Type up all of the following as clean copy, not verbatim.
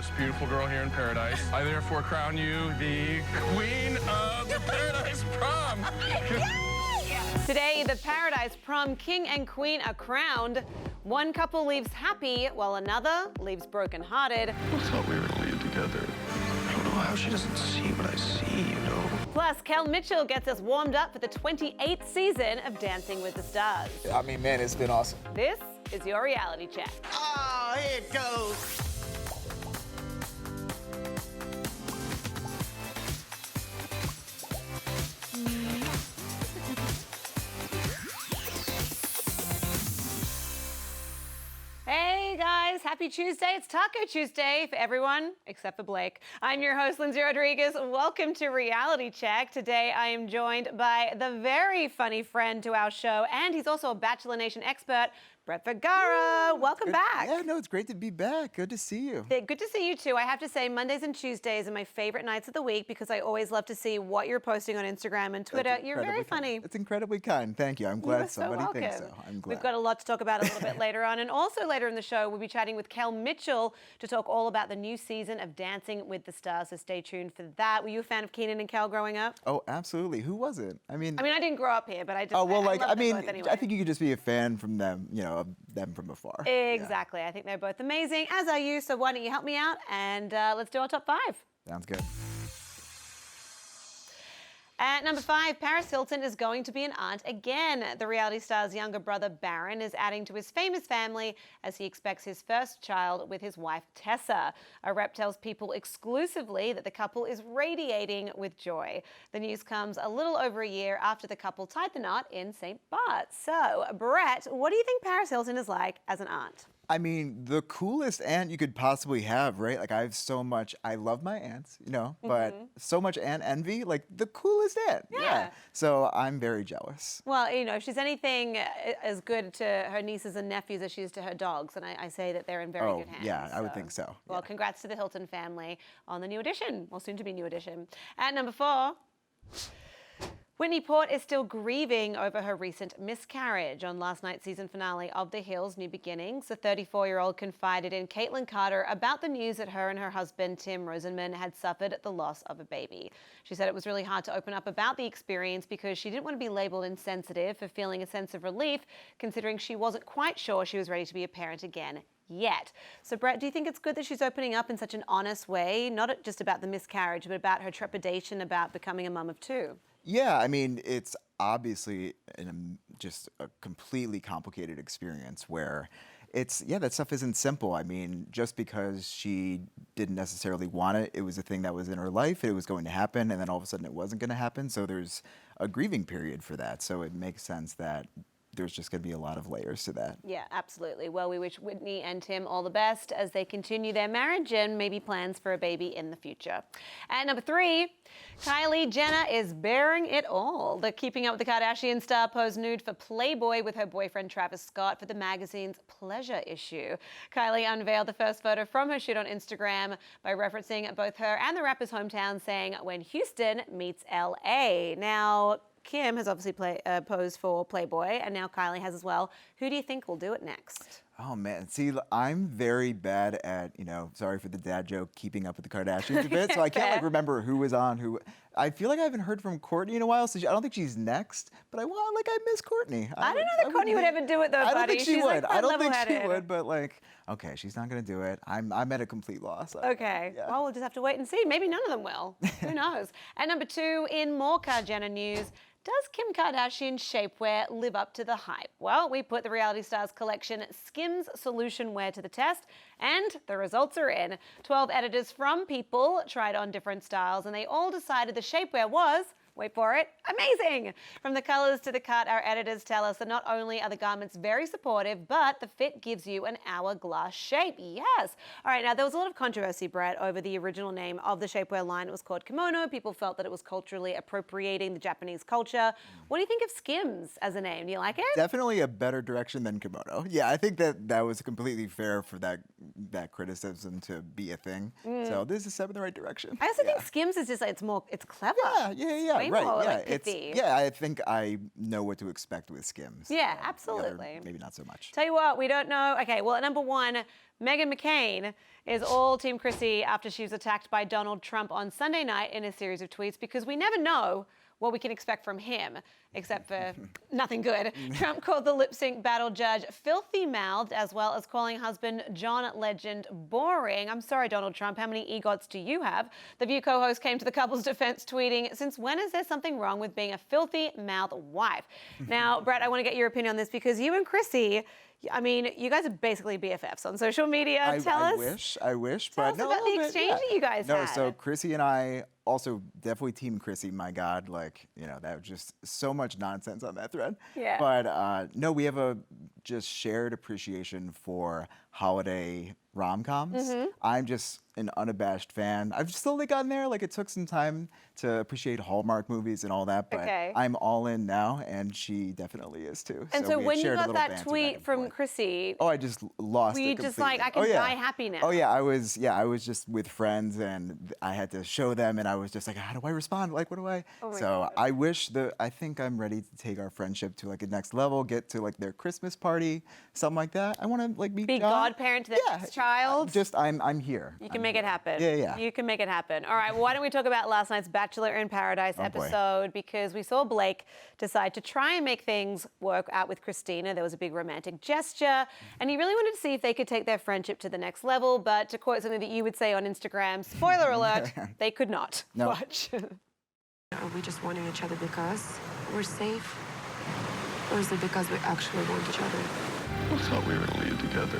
most beautiful girl here in paradise. I therefore crown you the queen of the Paradise Prom. Today, the Paradise Prom king and queen are crowned. One couple leaves happy, while another leaves brokenhearted. I thought we were going to leave together. I don't know how she doesn't see what I see, you know? Plus, Kel Mitchell gets us warmed up for the 28th season of Dancing with the Stars. I mean, man, it's been awesome. This is your reality check. Oh, here it goes. Hey guys, happy Tuesday. It's Taco Tuesday for everyone except for Blake. I'm your host, Lyndsey Rodrigues. Welcome to Reality Check. Today I am joined by the very funny friend to our show, and he's also a Bachelor Nation expert, Vergara. Welcome back. Yeah, no, it's great to be back. Good to see you. Good to see you too. I have to say Mondays and Tuesdays are my favorite nights of the week because I always love to see what you're posting on Instagram and Twitter. You're very funny. It's incredibly kind. Thank you. I'm glad somebody thinks so. I'm glad. We've got a lot to talk about a little bit later on. And also later in the show, we'll be chatting with Kel Mitchell to talk all about the new season of Dancing with the Stars. So stay tuned for that. Were you a fan of Keenan and Kel growing up? Oh, absolutely. Who wasn't? I mean, I didn't grow up here, but I just. Oh, well, I like, love I them mean, both anyway. I think you could just be a fan from them, you know, of them from afar. Exactly. Yeah. I think they're both amazing, as are you. So why don't you help me out and let's do our top 5. Sounds good. At number 5, Paris Hilton is going to be an aunt again. The reality star's younger brother, Barron, is adding to his famous family as he expects his first child with his wife, Tessa. A rep tells People exclusively that the couple is radiating with joy. The news comes a little over a year after the couple tied the knot in St. Bart's. So, Brett, what do you think Paris Hilton is like as an aunt? I mean, the coolest aunt you could possibly have, right? Like, I love my aunts, you know, but so much aunt envy, like the coolest aunt. Yeah. So I'm very jealous. Well, you know, she's anything as good to her nieces and nephews as she is to her dogs. And I say that they're in very good hands. Yeah, I would think so. Well, congrats to the Hilton family on the new edition, well, soon to be new edition. At number 4, Whitney Port is still grieving over her recent miscarriage. On last night's season finale of The Hills, New Beginnings, the 34-year-old confided in Caitlin Carter about the news that her and her husband, Tim Rosenman, had suffered the loss of a baby. She said it was really hard to open up about the experience because she didn't want to be labeled insensitive for feeling a sense of relief, considering she wasn't quite sure she was ready to be a parent again yet. So, Brett, do you think it's good that she's opening up in such an honest way, not just about the miscarriage, but about her trepidation about becoming a mum of 2? Yeah, I mean, it's obviously just a completely complicated experience where that stuff isn't simple. I mean, just because she didn't necessarily want it, it was a thing that was in her life, it was going to happen, and then all of a sudden it wasn't going to happen. So there's a grieving period for that. So it makes sense that there's just going to be a lot of layers to that. Yeah, absolutely. Well, we wish Whitney and Tim all the best as they continue their marriage and maybe plans for a baby in the future. At number 3, Kylie Jenner is bearing it all. The Keeping Up with the Kardashians star posed nude for Playboy with her boyfriend Travis Scott for the magazine's Pleasure issue. Kylie unveiled the first photo from her shoot on Instagram by referencing both her and the rapper's hometown, saying, "When Houston meets LA." Now, Kim has obviously posed for Playboy, and now Kylie has as well. Who do you think will do it next? Oh, man. See, I'm very bad at, sorry for the dad joke, keeping up with the Kardashians a bit. So I can't, remember who was on who. I feel like I haven't heard from Kourtney in a while, so I don't think she's next. But I miss Kourtney. I don't know that Kourtney would ever do it, though, buddy. I don't think she would. Like, I don't think she would, but okay, she's not going to do it. I'm at a complete loss. Okay. Yeah. Well, we'll just have to wait and see. Maybe none of them will. Who knows? At number 2, in more Jenner news, does Kim Kardashian's shapewear live up to the hype? Well, we put the Reality Stars collection Skims Solution Wear to the test, and the results are in. 12 editors from People tried on different styles, and they all decided the shapewear was, wait for it, amazing! From the colors to the cut, our editors tell us that not only are the garments very supportive, but the fit gives you an hourglass shape. Yes! All right, now there was a lot of controversy, Brett, over the original name of the shapewear line. It was called Kimono. People felt that it was culturally appropriating the Japanese culture. What do you think of Skims as a name? Do you like it? Definitely a better direction than Kimono. Yeah, I think that was completely fair for that criticism to be a thing. So this is a step in the right direction. I also think Skims is just, it's clever. Yeah. right, or yeah, like pithy? I think I know what to expect with Skims. Yeah, The other, absolutely. maybe not so much. Tell you what, we don't know. Okay, well, at number one, Meghan McCain is all Team Chrissy after she was attacked by Donald Trump on Sunday night in a series of tweets because we never know what we can expect from him, except for nothing good. Trump called the lip sync battle judge filthy-mouthed, as well as calling husband John Legend boring. I'm sorry, Donald Trump, how many EGOTs do you have? The View co-host came to the couple's defense tweeting, since when is there something wrong with being a filthy-mouthed wife? Now, Brett, I want to get your opinion on this because you and Chrissy, I mean, you guys are basically BFFs on social media. I wish, Tell but us no, about the but exchange that you guys no, had. so Chrissy and I also definitely Team Chrissy. My God, like, you know, that was just so much nonsense on that thread. Yeah. But no, we have a just shared appreciation for holiday rom-coms. I'm just an unabashed fan. I've still only gotten there. Like, it took some time to appreciate Hallmark movies and all that, but Okay. I'm all in now, and she definitely is too. And so we had when you shared a got little that banter back tweet and from forth. Chrissy, Oh, I just lost were it you just like, completely. I can Oh, yeah. die happy now? Oh yeah, I was just with friends and I had to show them and I was just like, how do I respond? Like, what do I? Oh my So God. I think I'm ready to take our friendship to like a next level, get to like their Christmas party, something like that. I want to like meet Be John. godparent to the next child? Just I'm here. You can make it happen. Yeah. You can make it happen. All right, well, why don't we talk about last night's Bachelor in Paradise Oh, boy. episode, because we saw Blake decide to try and make things work out with Christina. There was a big romantic gesture, and he really wanted to see if they could take their friendship to the next level, but to quote something that you would say on Instagram, spoiler alert, they could not. No. Watch. Are we just wanting each other because we're safe? Or is it because we actually want each other? I thought we were gonna leave together.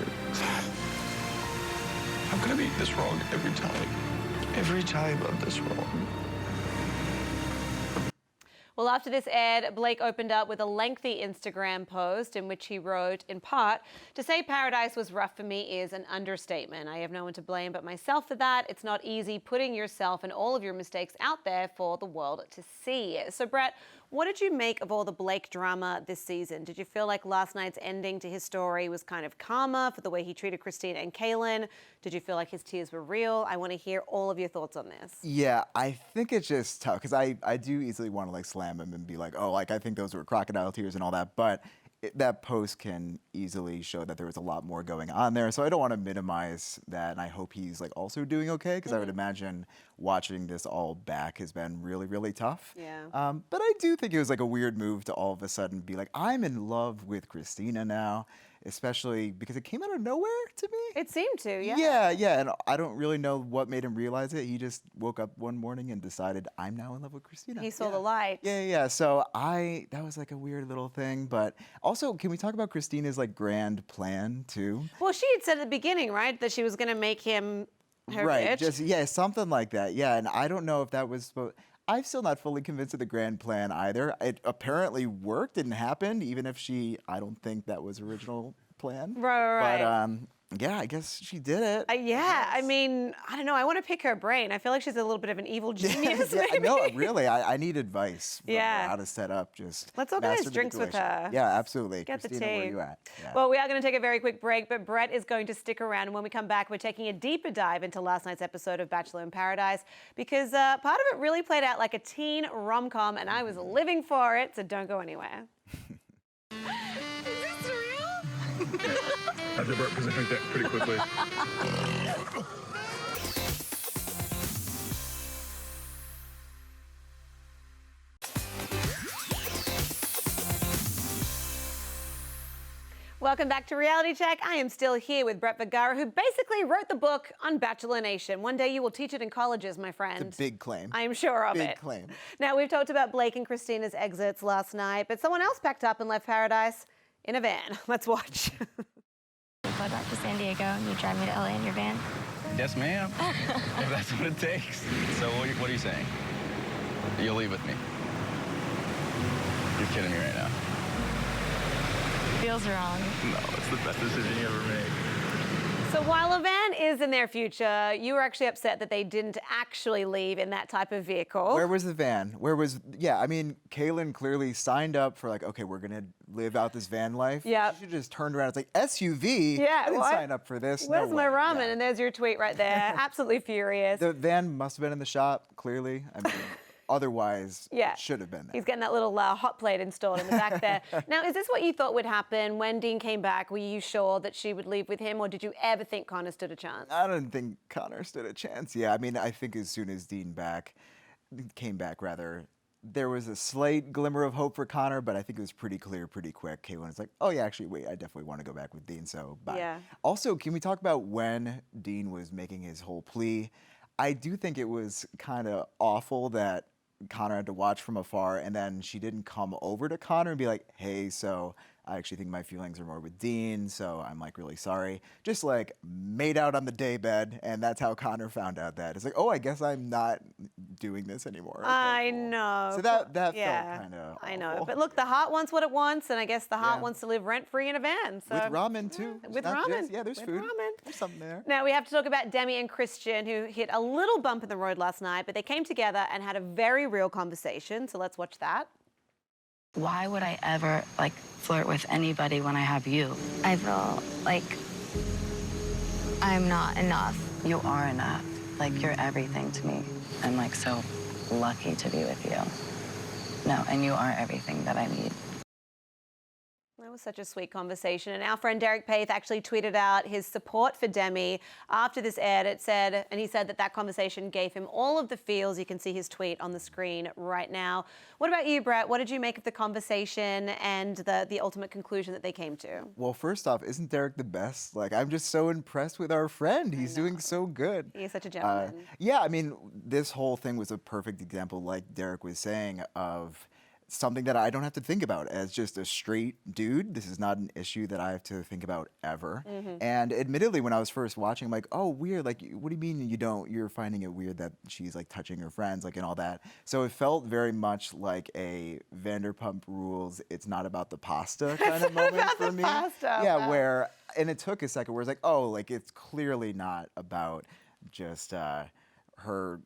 How can I be this wrong every time? Every time I'm this wrong. Well, after this aired, Blake opened up with a lengthy Instagram post in which he wrote, in part, to say Paradise was rough for me is an understatement. I have no one to blame but myself for that. It's not easy putting yourself and all of your mistakes out there for the world to see. So, Brett, what did you make of all the Blake drama this season? Did you feel like last night's ending to his story was kind of karma for the way he treated Christina and Kaylin? Did you feel like his tears were real? I want to hear all of your thoughts on this. Yeah, I think it's just tough because I do easily want to like slam him and be like, oh, like I think those were crocodile tears and all that, but that post can easily show that there was a lot more going on there. So I don't want to minimize that, and I hope he's like also doing okay because I would imagine watching this all back has been really, really tough. Yeah. But I do think it was like a weird move to all of a sudden be like, I'm in love with Christina now, especially because it came out of nowhere to me. It seemed to, yeah. Yeah, and I don't really know what made him realize it. He just woke up one morning and decided, I'm now in love with Christina. He saw Yeah. the light. Yeah. So that was like a weird little thing. But also, can we talk about Christina's like grand plan too? Well, she had said at the beginning, right, that she was going to make him her Right, bitch. something like that. Yeah, and I don't know if that was I'm still not fully convinced of the grand plan either. It apparently worked and happened, even if I don't think that was original plan. Right. But yeah, I guess she did it. Yeah, I mean, I don't know. I want to pick her brain. I feel like she's a little bit of an evil genius, maybe. No, really, I need advice from her, Yeah. how to set up just Let's organize master drinks with manipulation. her. Yeah, absolutely. Get the Christina, where tea. are you at? Yeah. Well, we are going to take a very quick break, but Brett is going to stick around. And when we come back, we're taking a deeper dive into last night's episode of Bachelor in Paradise because part of it really played out like a teen rom-com, and I was living for it, so don't go anywhere. I have to burp because I drink that pretty quickly. Welcome back to Reality Check. I am still here with Brett Vergara, who basically wrote the book on Bachelor Nation. One day you will teach it in colleges, my friend. It's a big claim. I am sure of it. Big claim. Now, we've talked about Blake and Christina's exits last night, but someone else packed up and left Paradise in a van. Let's watch. Fly back to San Diego and you drive me to LA in your van? Yes, ma'am. If that's what it takes. So what are you saying? You'll leave with me? You're kidding me right now. Feels wrong. No, it's the best decision you ever made. So while a van is in their future, you were actually upset that they didn't actually leave in that type of vehicle. Where was the van? I mean, Kaylin clearly signed up for like, okay, we're going to live out this van life. Yep. She should just turn around. It's like, SUV? Yeah, I didn't what? sign up for this. Where's No my way. ramen? Yeah. And there's your tweet right there. Absolutely furious. The van must have been in the shop, clearly. I mean, otherwise Yeah. should have been there. He's getting that little hot plate installed in the back there. Now, is this what you thought would happen when Dean came back? Were you sure that she would leave with him, or did you ever think Connor stood a chance? I don't think Connor stood a chance. Yeah, I mean, I think as soon as Dean came back, there was a slight glimmer of hope for Connor, but I think it was pretty clear pretty quick. Caitlin was like, oh yeah, actually, wait, I definitely want to go back with Dean, so bye. Yeah. Also, can we talk about when Dean was making his whole plea? I do think it was kind of awful that Connor had to watch from afar, and then she didn't come over to Connor and be like, hey, so I actually think my feelings are more with Dean, so I'm like really sorry. Just like made out on the daybed, and that's how Connor found out that. It's like, oh, I guess I'm not doing this anymore. Okay, I cool. know. So that felt yeah, kind of I know. awful. But look, the heart wants what it wants, and I guess the heart Yeah. wants to live rent-free in a van. So. With ramen too. It's With not ramen. just- yeah, there's With food. ramen. There's something there. Now, we have to talk about Demi and Christian, who hit a little bump in the road last night, but they came together and had a very real conversation. So let's watch that. Why would I ever, flirt with anybody when I have you? I feel like I'm not enough. You are enough. You're everything to me. I'm, so lucky to be with you. No, and you are everything that I need. That was such a sweet conversation. And our friend Derek Paith actually tweeted out his support for Demi after this aired. He said that conversation gave him all of the feels. You can see his tweet on the screen right now. What about you, Brett? What did you make of the conversation and the ultimate conclusion that they came to? Well, first off, isn't Derek the best? I'm just so impressed with our friend. He's doing so good. He is such a gentleman. Yeah, I mean, this whole thing was a perfect example, like Derek was saying, of something that I don't have to think about as just a straight dude. This is not an issue that I have to think about ever. And admittedly, when I was first watching, I'm like, oh, weird. What do you mean you're finding it weird that she's touching her friends, and all that. So it felt very much like a Vanderpump Rules, it's not about the pasta kind of moment for me. Pasta, Yeah, and it took a second where it's it's clearly not about just her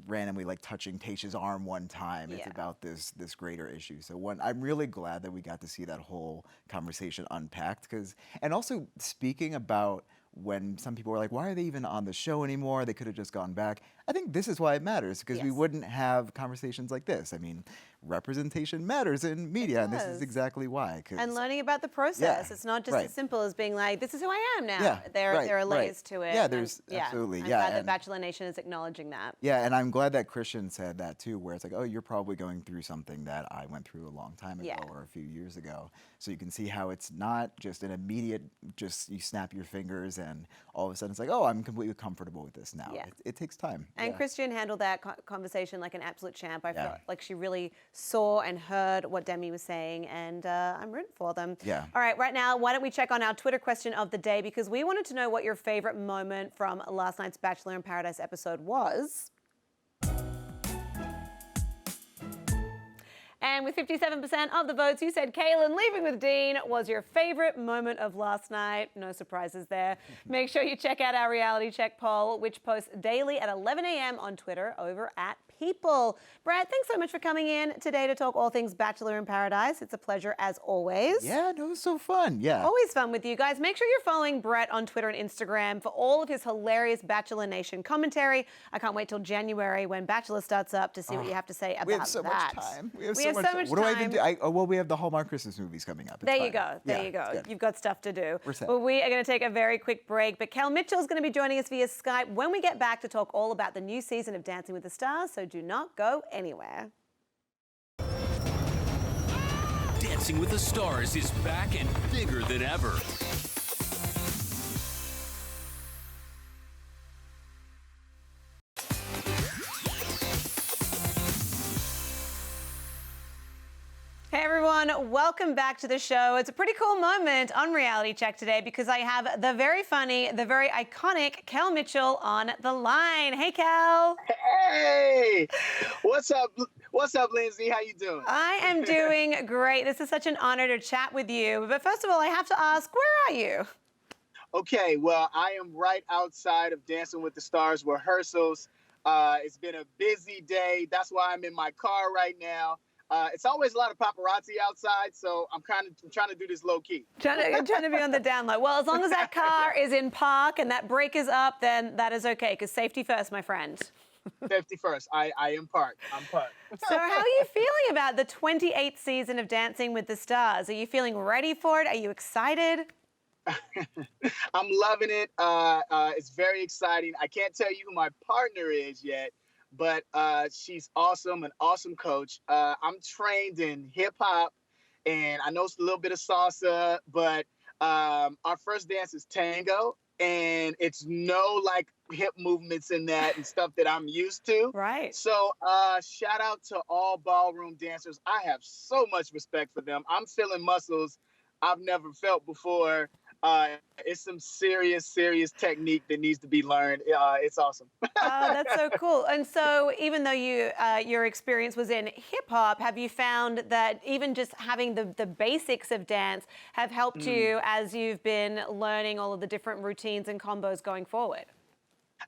randomly touching Tayshia's arm one time. It's about this greater issue. So I'm really glad that we got to see that whole conversation unpacked, and also speaking about when some people were like, why are they even on the show anymore? They could have just gone back. I think this is why it matters, because we wouldn't have conversations like this. I mean, representation matters in media, and this is exactly why. And learning about the process. It's not just as simple as being like, this is who I am now. Yeah, there are layers to it. Yeah, there's absolutely. I'm glad that Bachelor Nation is acknowledging that. Yeah, and I'm glad that Christian said that too, where it's oh, you're probably going through something that I went through a long time ago or a few years ago. So you can see how it's not just an immediate, just you snap your fingers and all of a sudden it's oh, I'm completely comfortable with this now. Yeah. It takes time. And Christian handled that conversation like an absolute champ. I felt like she really saw and heard what Demi was saying, and I'm rooting for them. Yeah. All right now, why don't we check on our Twitter question of the day, because we wanted to know what your favorite moment from last night's Bachelor in Paradise episode was. And with 57% of the votes, you said Kaylin leaving with Dean was your favorite moment of last night. No surprises there. Make sure you check out our reality check poll, which posts daily at 11 a.m. on Twitter over at People. Brad, thanks so much for coming in today to talk all things Bachelor in Paradise. It's a pleasure as always. Yeah, no, it was so fun. Yeah. Always fun with you guys. Make sure you're following Brett on Twitter and Instagram for all of his hilarious Bachelor Nation commentary. I can't wait till January when Bachelor starts up to see what you have to say about that. We have so much time. We have so much time. What do I even do? Well, we have the Hallmark Christmas movies coming up. It's There you fine. go. There you go. Good. You've got stuff to do. We're set. Well, we are going to take a very quick break, but Kel Mitchell is going to be joining us via Skype when we get back to talk all about the new season of Dancing with the Stars, so do not go anywhere. Dancing with the Stars is back and bigger than ever. Hey everyone, welcome back to the show. It's a pretty cool moment on Reality Check today because I have the very funny, the very iconic Kel Mitchell on the line. Hey Kel. Hey, what's up? What's up, Lyndsey? How you doing? I am doing great. This is such an honor to chat with you. But first of all, I have to ask, where are you? Okay, well, I am right outside of Dancing with the Stars rehearsals. It's been a busy day. That's why I'm in my car right now. It's always a lot of paparazzi outside, so I'm trying to do this low key. Trying to be on the down low. Well, as long as that car is in park and that brake is up, then that is okay, because safety first, my friend. Safety first. I am parked. I'm parked. So how are you feeling about the 28th season of Dancing with the Stars? Are you feeling ready for it? Are you excited? I'm loving it. It's very exciting. I can't tell you who my partner is yet, but she's awesome, an awesome coach. I'm trained in hip hop, and I know it's a little bit of salsa, but our first dance is tango, and it's no like hip movements in that and stuff that I'm used to. Right. So shout out to all ballroom dancers. I have so much respect for them. I'm feeling muscles I've never felt before. It's some serious technique that needs to be learned. It's awesome. Oh, that's so cool. And so even though your experience was in hip hop, have you found that even just having the basics of dance have helped you as you've been learning all of the different routines and combos going forward?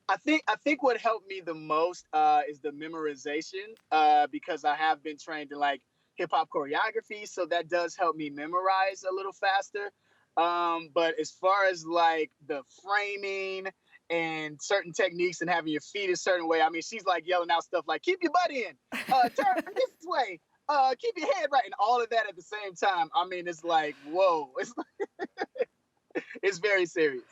I think what helped me the most is the memorization because I have been trained in like hip hop choreography, so that does help me memorize a little faster. But as far as like the framing and certain techniques and having your feet a certain way, I mean, she's like yelling out stuff like, keep your butt in, turn this way, keep your head right, and all of that at the same time. I mean, it's like, whoa, it's very serious.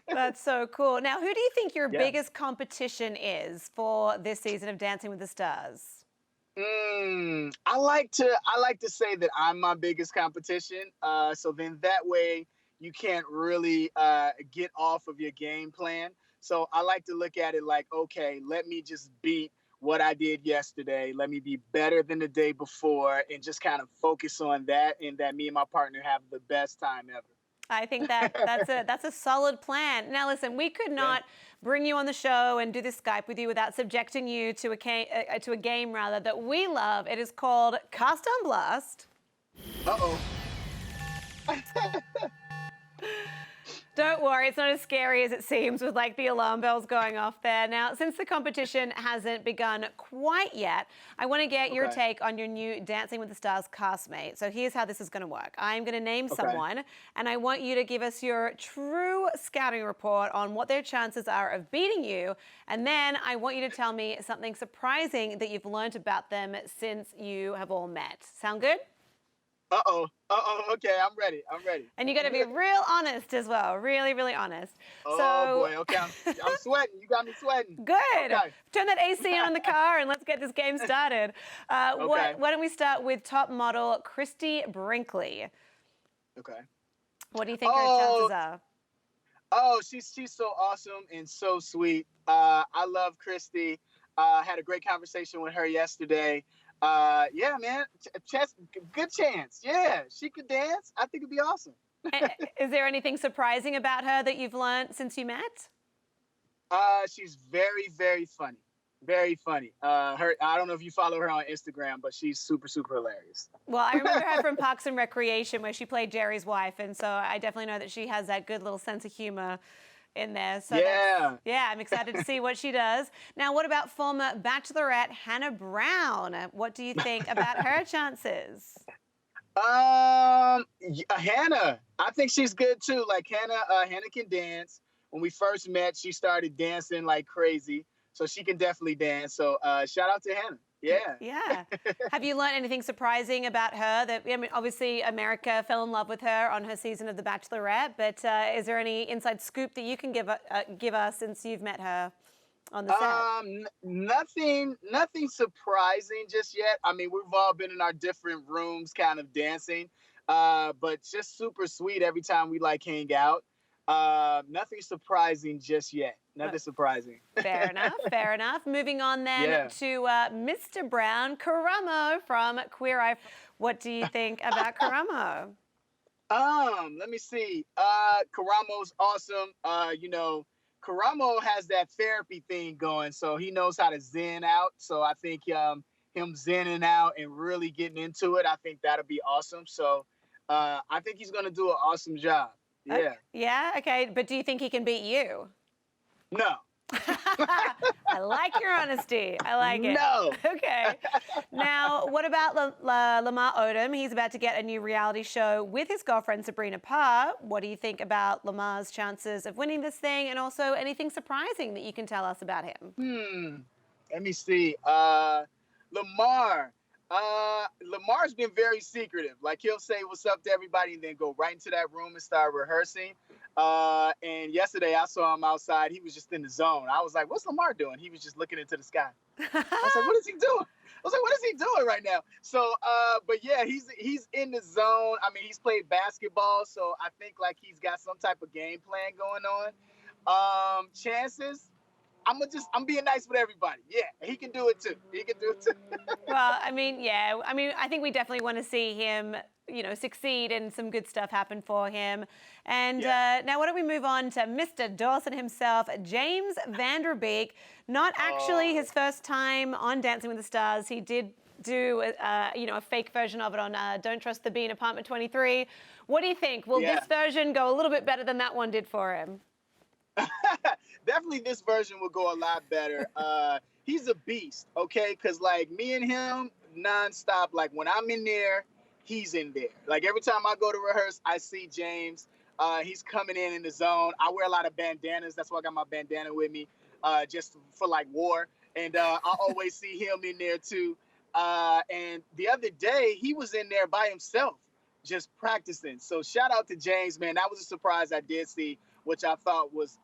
That's so cool. Now, who do you think your biggest competition is for this season of Dancing with the Stars? I like to say that I'm my biggest competition. So then that way you can't really get off of your game plan. So I like to look at it like, okay, let me just beat what I did yesterday. Let me be better than the day before and just kind of focus on that, and that me and my partner have the best time ever. I think that's a solid plan. Now, listen, we could not bring you on the show and do this Skype with you without subjecting you to a game rather that we love. It is called Cast on Blast. Uh-oh. Don't worry, it's not as scary as it seems with like the alarm bells going off there. Now, since the competition hasn't begun quite yet, I want to get your take on your new Dancing with the Stars castmate. So here's how this is going to work. I'm going to name someone, and I want you to give us your true scouting report on what their chances are of beating you. And then I want you to tell me something surprising that you've learned about them since you have all met. Sound good? Okay, I'm ready. And you got to be real honest as well. Really, really honest. Oh, boy, okay. I'm sweating. You got me sweating. Good. Okay. Turn that AC on in the car and let's get this game started. Why don't we start with top model Christy Brinkley? Okay. What do you think her chances are? Oh, she's so awesome and so sweet. I love Christy. Had a great conversation with her yesterday. Yeah, man, good chance. Yeah, she could dance. I think it'd be awesome. Is there anything surprising about her that you've learned since you met? She's very, very funny. Very funny. I don't know if you follow her on Instagram, but she's super, super hilarious. Well, I remember her from Parks and Recreation where she played Jerry's wife, and so I definitely know that she has that good little sense of humor in there. So yeah, I'm excited to see what she does. Now, what about former Bachelorette Hannah Brown? What do you think about her chances? Hannah, I think she's good too. Like Hannah can dance. When we first met, she started dancing like crazy, so she can definitely dance. So shout out to Hannah. Yeah. Have you learned anything surprising about her? That, I mean, obviously America fell in love with her on her season of The Bachelorette, but is there any inside scoop that you can give us since you've met her on the set? Nothing surprising just yet. I mean, we've all been in our different rooms kind of dancing, but just super sweet every time we like hang out. Nothing surprising just yet. Nothing surprising. Fair enough. Moving on then to Mr. Brown, Karamo from Queer Eye. What do you think about Karamo? Let me see. Karamo's awesome. Karamo has that therapy thing going, so he knows how to zen out. So I think him zenning out and really getting into it, I think that'll be awesome. So I think he's going to do an awesome job. Yeah. Yeah, okay. But do you think he can beat you? No. I like your honesty. I like it. No. Okay. Now, what about Lamar Odom? He's about to get a new reality show with his girlfriend, Sabrina Parr. What do you think about Lamar's chances of winning this thing, and also anything surprising that you can tell us about him? Let me see. Lamar. Lamar's been very secretive. Like he'll say what's up to everybody and then go right into that room and start rehearsing. And yesterday I saw him outside. He was just in the zone. I was like, what's Lamar doing? He was just looking into the sky. I was like, what is he doing? I was like, what is he doing right now? So, but yeah, he's in the zone. I mean, he's played basketball, so I think like he's got some type of game plan going on. Chances, I'm being nice with everybody. Yeah, he can do it too. He can do it too. Well, I mean, yeah. I mean, I think we definitely want to see him, succeed and some good stuff happen for him. And now why don't we move on to Mr. Dawson himself, James Van Der Beek. Not actually his first time on Dancing with the Stars. He did do a fake version of it on Don't Trust the Bean Apartment 23. What do you think? Will this version go a little bit better than that one did for him? Definitely this version will go a lot better. He's a beast, okay? Because, like, me and him, nonstop. Like, when I'm in there, he's in there. Like, every time I go to rehearse, I see James. He's coming in the zone. I wear a lot of bandanas. That's why I got my bandana with me, just for, like, war. And I always see him in there, too. And the other day, he was in there by himself, just practicing. So shout out to James, man. That was a surprise I did see, which I thought was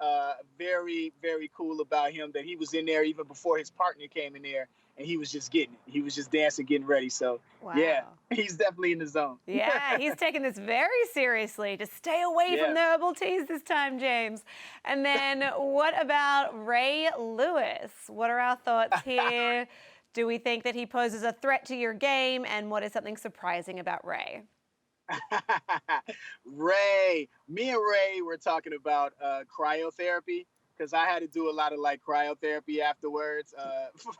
very, very cool about him, that he was in there even before his partner came in there, and he was just getting it. He was just dancing, getting ready. So, yeah, he's definitely in the zone. Yeah, he's taking this very seriously. Just stay away from the herbal teas this time, James. And then what about Ray Lewis? What are our thoughts here? Do we think that he poses a threat to your game? And what is something surprising about Ray? Me and Ray were talking about cryotherapy, because I had to do a lot of like cryotherapy afterwards,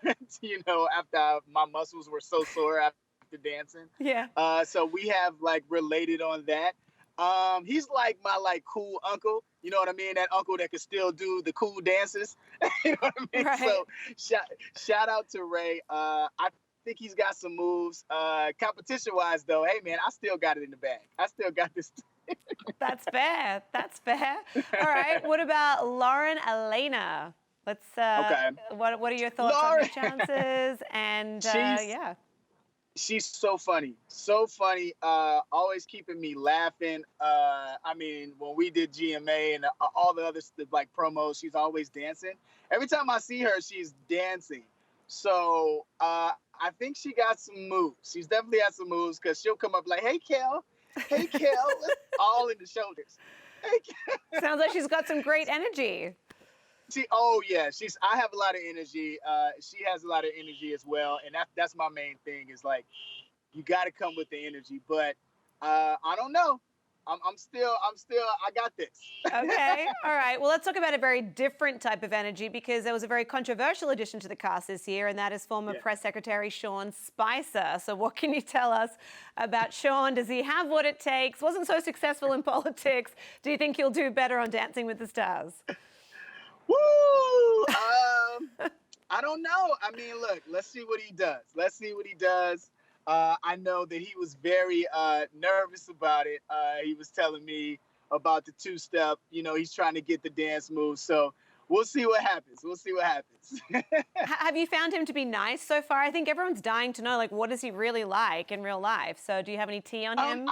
after my muscles were so sore after dancing. Yeah. So we have like related on that. He's like my like cool uncle, you know what I mean? That uncle that can still do the cool dances. You know what I mean? Right. So shout out to Ray. I think he's got some moves. Competition wise though, hey man, I still got it in the bag. I still got this. That's fair. That's fair. All right. What about Lauren Elena? Let's. Okay. What are your thoughts on her chances? And she's so funny. So funny. Always keeping me laughing. I mean, when we did GMA and all the other like promos, she's always dancing. Every time I see her, she's dancing. So I think she got some moves. She's definitely got some moves, because she'll come up like, hey, Kel. Hey, Kel. All in the shoulders. Hey, Kel. Sounds like she's got some great energy. I have a lot of energy. She has a lot of energy as well. And that's my main thing, is like, you got to come with the energy. But I don't know. I'm still, I got this. Okay. All right. Well, let's talk about a very different type of energy, because there was a very controversial addition to the cast this year, and that is former press secretary Sean Spicer. So what can you tell us about Sean? Does he have what it takes? Wasn't so successful in politics. Do you think he'll do better on Dancing with the Stars? Woo! I don't know. I mean, look, let's see what he does. I know that he was very nervous about it. He was telling me about the two-step. He's trying to get the dance moves. So we'll see what happens. Have you found him to be nice so far? I think everyone's dying to know, like, what is he really like in real life? So do you have any tea on him?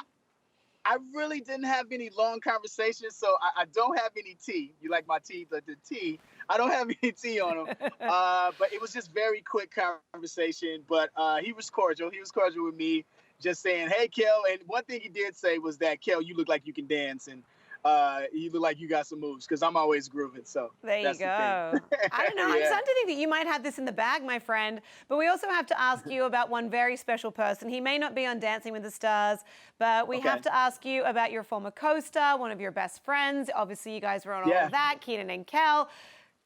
I really didn't have any long conversations, so I don't have any tea. You like my tea, the tea. I don't have any tea on him. But it was just very quick conversation. But he was cordial. He was cordial with me, just saying, hey, Kel. And one thing he did say was that, Kel, you look like you can dance, and you look like you got some moves, because I'm always grooving. So there you go. I don't know. I'm starting to think that you might have this in the bag, my friend. But we also have to ask you about one very special person. He may not be on Dancing with the Stars, but we have to ask you about your former co-star, one of your best friends. Obviously, you guys were on all of that, Kenan and Kel.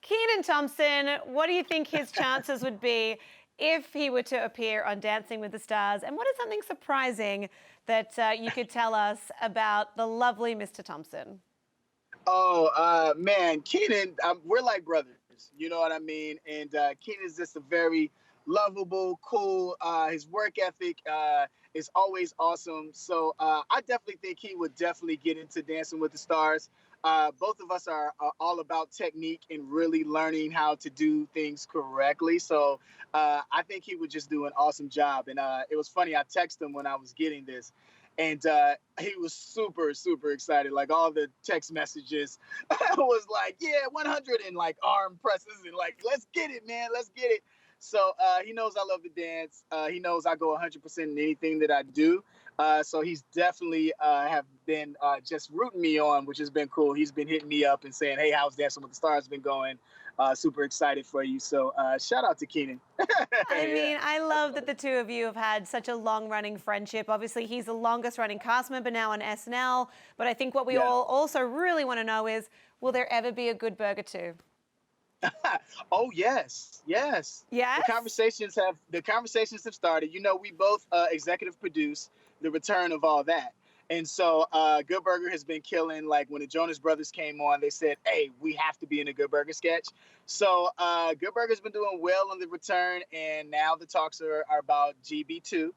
Kenan Thompson, what do you think his chances would be if he were to appear on Dancing with the Stars? And what is something surprising that you could tell us about the lovely Mr. Thompson? Oh, man, Kenan, we're like brothers. You know what I mean? And Kenan is just a very lovable, cool. His work ethic is always awesome. So I definitely think he would definitely get into Dancing with the Stars. both of us are all about technique and really learning how to do things correctly. So I think he would just do an awesome job. And it was funny. I texted him when I was getting this, and he was super, super excited. Like all the text messages was like, yeah, 100 and like arm presses and like, let's get it, man. Let's get it. So he knows I love to dance. He knows I go 100% in anything that I do. So he's definitely have been just rooting me on, which has been cool. He's been hitting me up and saying, hey, how's Dancing with the Stars been going? Super excited for you. So shout out to Keenan. I mean, I love that the two of you have had such a long-running friendship. Obviously, he's the longest-running cast member now on SNL. But I think what we all also really want to know is, will there ever be a Good Burger 2? Oh yes. Yes. The conversations have started. You know, we both executive produce the return of all that, and so Good Burger has been killing. Like when the Jonas Brothers came on, they said, "Hey, we have to be in a Good Burger sketch." So Good Burger's been doing well on the return, and now the talks are about GB2.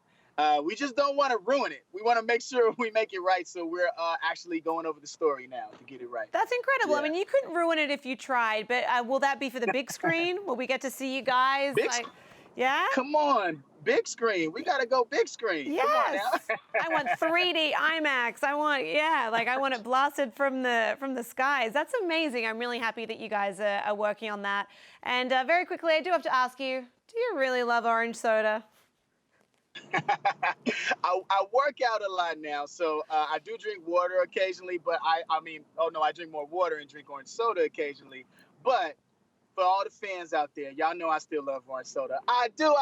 We just don't want to ruin it. We want to make sure we make it right. So we're actually going over the story now to get it right. That's incredible. Yeah. I mean, you couldn't ruin it if you tried, but will that be for the big screen? Will we get to see you guys? Yeah? Come on, big screen. We got to go big screen. Yes. Come on now. I want 3D IMAX. I want it blasted from the skies. That's amazing. I'm really happy that you guys are working on that. And very quickly, I do have to ask you, do you really love orange soda? I work out a lot now, so I do drink water occasionally, but I drink more water and drink orange soda occasionally. But for all the fans out there, y'all know I still love orange soda. I do.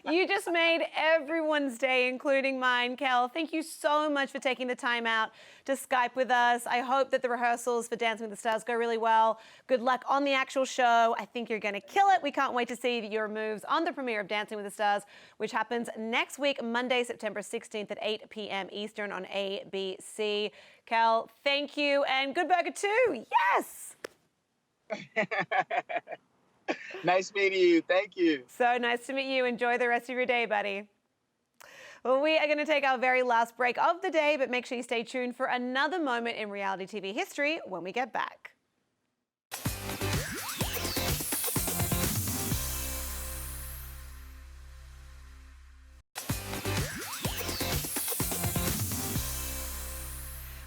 You just made everyone's day, including mine, Kel. Thank you so much for taking the time out to Skype with us. I hope that the rehearsals for Dancing with the Stars go really well. Good luck on the actual show. I think you're going to kill it. We can't wait to see your moves on the premiere of Dancing with the Stars, which happens next week, Monday, September 16th at 8 p.m. Eastern on ABC. Kel, thank you. And Good Burger 2. Yes! Nice meeting you. Thank you. So nice to meet you. Enjoy the rest of your day, buddy. Well, we are going to take our very last break of the day, but make sure you stay tuned for another moment in reality TV history when we get back.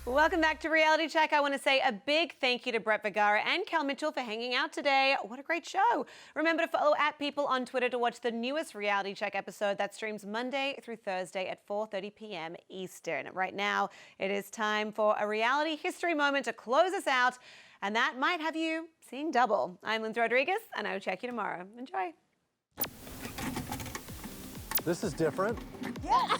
Welcome back to Reality Check. I want to say a big thank you to Brett Vergara and Kel Mitchell for hanging out today. What a great show. Remember to follow @People on Twitter to watch the newest Reality Check episode that streams Monday through Thursday at 4:30 p.m. Eastern. Right now, it is time for a reality history moment to close us out, and that might have you seeing double. I'm Lyndsey Rodrigues, and I will check you tomorrow. Enjoy. This is different. Yeah.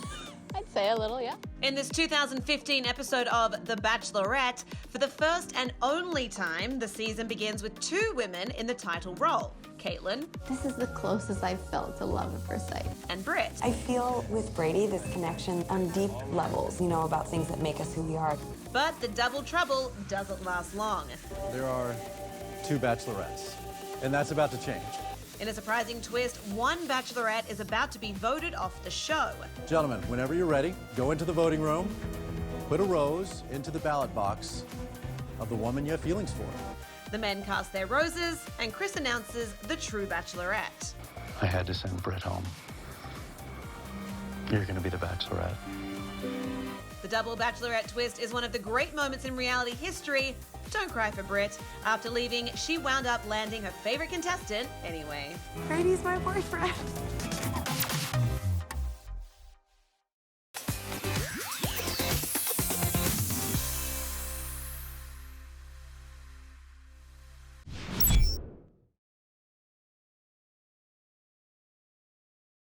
I'd say a little, yeah. In this 2015 episode of The Bachelorette, for the first and only time, the season begins with two women in the title role. Caitlin. This is the closest I've felt to love at first sight. And Britt. I feel with Brady this connection on deep levels, about things that make us who we are. But the double trouble doesn't last long. There are two bachelorettes, and that's about to change. In a surprising twist, one bachelorette is about to be voted off the show. Gentlemen, whenever you're ready, go into the voting room, put a rose into the ballot box of the woman you have feelings for. The men cast their roses, and Chris announces the true bachelorette. I had to send Britt home. You're going to be the bachelorette. The double bachelorette twist is one of the great moments in reality history. Don't cry for Britt. After leaving, she wound up landing her favorite contestant anyway. Brady's my boyfriend.